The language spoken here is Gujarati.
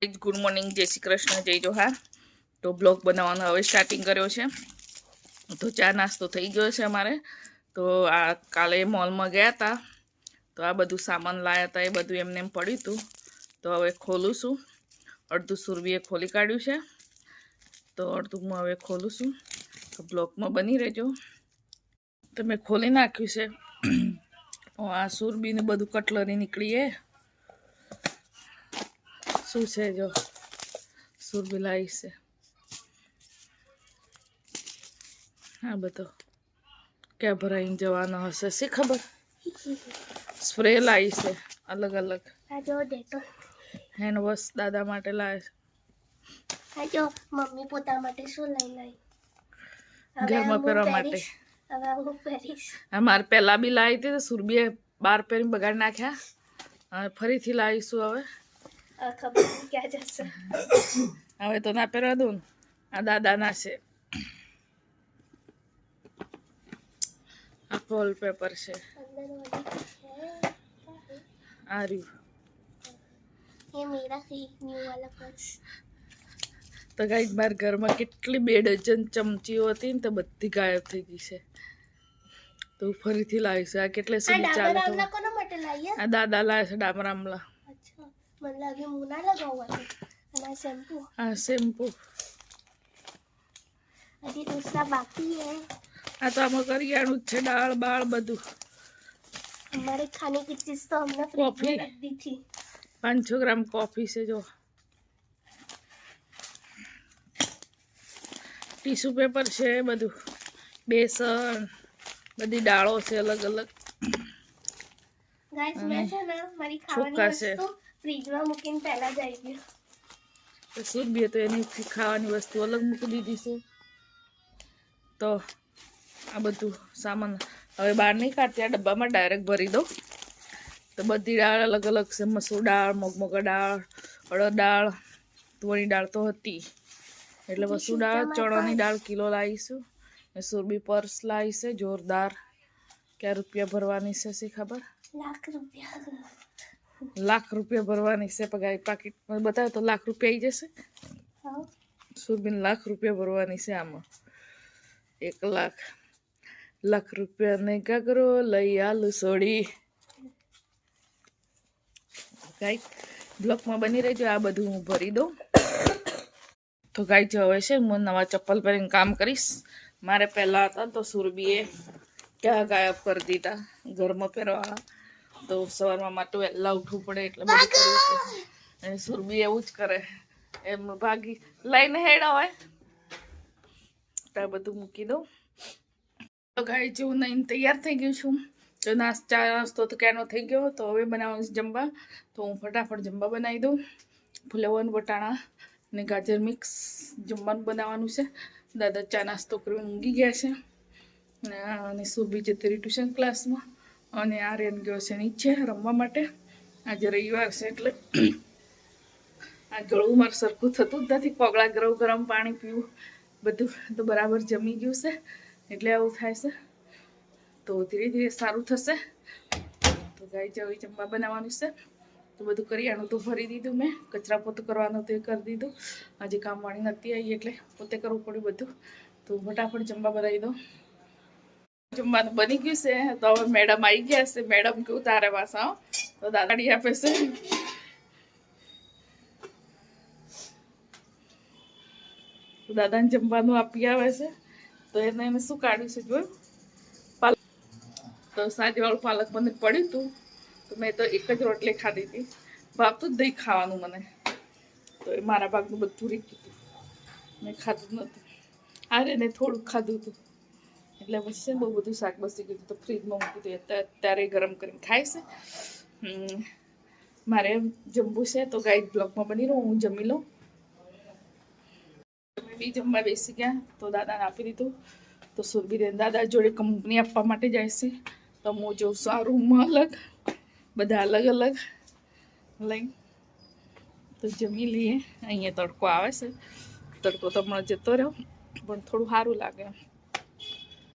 ગુડ મોર્નિંગ, જય શ્રી કૃષ્ણ, જય જોહાર. તો બ્લોગ બનાવવાનો હવે સ્ટાર્ટિંગ કર્યો છે. તો ચા નાસ્તો થઈ ગયો છે અમારે. તો આ કાલે મોલમાં ગયા હતા, તો આ બધું સામાન લાવ્યા હતા, એ બધું એમને એમ પડ્યું હતું. તો હવે ખોલું છું. અડધું સુરભીએ ખોલી કાઢ્યું છે, તો અડધું હું હવે ખોલું છું. તો બ્લોગમાં બની રહેજો. તો મેં ખોલી નાખ્યું છે. આ સુરભીને બધું કટલરી નીકળીએ શું છે, જો સુરભી લાવી છે. હા, બધો ક્યાં ભરાઈને જવાનો હશે, શી ખબર. સ્પ્રે લાવી છે અલગ અલગ. હેન્ડ વોશ દાદા માટે લાવે છે. મમ્મી પોતા માટે શું લઈ લઈ ઘરમાં પહેરવા માટે. મારે પહેલા બી લાવી હતી, તો સુરભીએ બાર પહેરીને બગાડી નાખ્યા. હવે ફરીથી લાવીશું. હવે ખબર ક્યાં જશે. હવે તો ના પહેરવા દઉં ને. આ દાદાના છે. આ વોલપેપર છે. આ રહ્યું. ये मेरा ही न्यू वाला पर्स. તો ગાઈસ, મારા ઘરમાં કેટલી 2 ડઝન ચમચીઓ હતી ને, તો બધી ગાયબ થઈ ગઈ છે. તો ફરીથી લાવીશું. આ કેટલે સુધી ચાલે? કોના માટે લાવીએ? આ દાદા લાવે છે ડામર આમલા. અચ્છા, મને લાગે મુના લગાવવાનું. અને આ શેમ્પૂ. આ શેમ્પૂ. હજી દૂસરા બાકી હે. આ તો આમાં કરિયાણું જ છે, દાળ બાળ બધું. हमारे खाने की चीज तो हमने फ्रिज में रख दी थी. 500 ग्राम कॉफी से जो ટીશ્યુ પેપર છે, બધું બેસન, બધી દાળો છે અલગ અલગ. ગાઈસ, મેં છે ને મારી ખાવાની વસ્તુ ફ્રીજમાં મૂકીને પહેલા જઈ ગયો. તો સુરભીએ તો એની ખાવાની વસ્તુ અલગ મૂકી દીધી છે. તો આ બધું સામાન હવે બહાર નહીં કાઢતી, આ ડબ્બામાં ડાયરેક્ટ ભરી દઉં. તો બધી દાળ અલગ અલગ છે. મસૂર દાળ, મગમગા દાળ, અડદ દાળ, તુવેરની દાળ તો હતી, એટલે મસૂર દાળ, ચણાની દાળ કિલો લાવીશું. ને સુરભી પર્સ લાવી છે જોરદાર. ક્યાં રૂપિયા ભરવાની છે, શી ખબર. લાખ રૂપિયા ભરવાની છે. પગાર પાકીટ બતાવે તો લાખ રૂપિયા આવી જશે. સુરભીને લાખ રૂપિયા ભરવાની છે આમાં. 1 લાખ રૂપિયા ને કાગરો લઈ આલુ સોડી. ગાઈસ, બ્લોકમાં બની રહેજો. આ બધું હું ભરી દઉં. તો ગાઈસ, હવે છે હું નવા ચપ્પલ પહેરીને કામ કરીશ. મારે પહેલાં હતા તો સુરભીએ ક્યાં ગાયબ કરી દીધા ઘરમાં પહેરવા. તો સવારમાં માટે વહેલા ઉઠવું પડે, એટલે બધું કરવું પડે. અને સુરભી એવું જ કરે, એમ ભાગી લઈને હેડા હોય. તો આ બધું મૂકી દઉં. તો ગાઈસ, હું નહીં તૈયાર થઈ ગયું છું. તો ચા નાસ્તો તો ક્યાંનો થઈ ગયો. તો હવે બનાવવાનું છે જમવા. તો હું ફટાફટ જમવા બનાવી દઉં. ફુલાવાનું વટાણા ને ગાજર મિક્સ જમવાનું બનાવવાનું છે. દાદા ચા નાસ્તો કરીને ઊંઘી ગયા છે. અને સુરભી જતી રહી ટ્યુશન ક્લાસમાં. અને આર્યન ગયો છે નીચે રમવા માટે. આજે રવિવાર છે એટલે આ ગળું મારે સરખું થતું જ નથી. પગલા ગરમ પાણી પીવું બધું તો બરાબર જમી ગયું છે, એટલે આવું થાય છે. તો ધીરે ધીરે સારું થશે. તો ગાય જવી જમવા બનાવવાનું છે. તો બધું કરિયાણું તો ભરી દીધું મેં. કચરા પોતું કરવાનું તો એ કરી દીધું. હજી કામવાળી નથી આવી એટલે પોતે કરવું પડ્યું બધું. તો ફટાફટ જમવા બનાવી દઉં. જમવાનું બની ગયું છે. તો હવે મેડમ આવી ગયા છે. મેડમ કેવું તારે પાછા તો દાદાડી આપે છે. દાદાને જમવાનું આપી આવે છે. તો એને શું કાઢ્યું છે જોયું. તો સાંજવાળું પાલક પનીર પડ્યું હતું. તો મેં તો એક જ રોટલી ખાધી હતી. ભાવતું જ દહીં ખાવાનું મને. તો એ મારા ભાગનું બધું રહી ગયું હતું, મેં ખાધું જ નહોતું. આર્યને થોડુંક ખાધું હતું. એટલે પછી છે બહુ બધું શાક બસી ગયું. તો ફ્રીજમાં મૂકી દઈએ, અત્યારે ગરમ કરીને ખાય છે. મારે જમવું છે. તો ગાઈસ, બ્લોગમાં બની રહું, હું જમી લઉં. બી જમવા બેસી ગયા. તો દાદાને આપી દીધું. તો સુરભી દાદા જોડે કંપની આપવા માટે જાય છે. તો હું જોઉં છું આ રૂમમાં અલગ, બધા અલગ અલગ લઈ. તો જમી લઈએ. અહીંયા તડકો આવે છે. તડકો તો હમણાં જતો રહ્યો, પણ થોડું સારું લાગે.